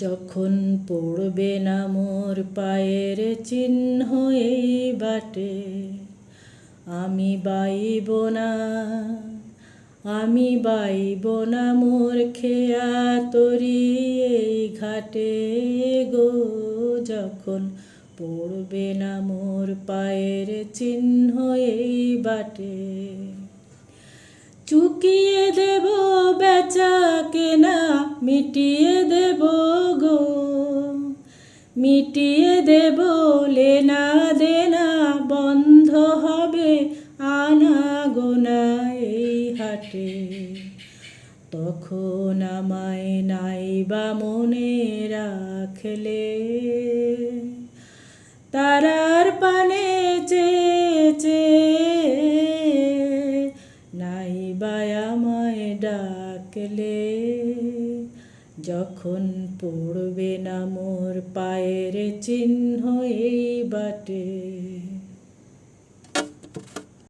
যখন পড়বে না মোর পায়ের চিহ্ন এই বাটে, আমি বাইব না, আমি বাইব না মোর খেয়া তরি এই ঘাটে গো। যখন পড়বে না মোর পায়ের চিহ্ন এই বাটে, চুকিয়ে দেব বেচা কেনা, মিটিয়ে দেব গো, মিটিয়ে দেব লেনা দেনা, বন্ধ হবে আনা গোনা এই হাটে। তখন আমায় নাইবা মনে রাখলে, তারার পানে চেয়ে নাইবা আমায় ডাকলে। যখন পড়বে না মোর পায়ের চিহ্ন এই বাটে।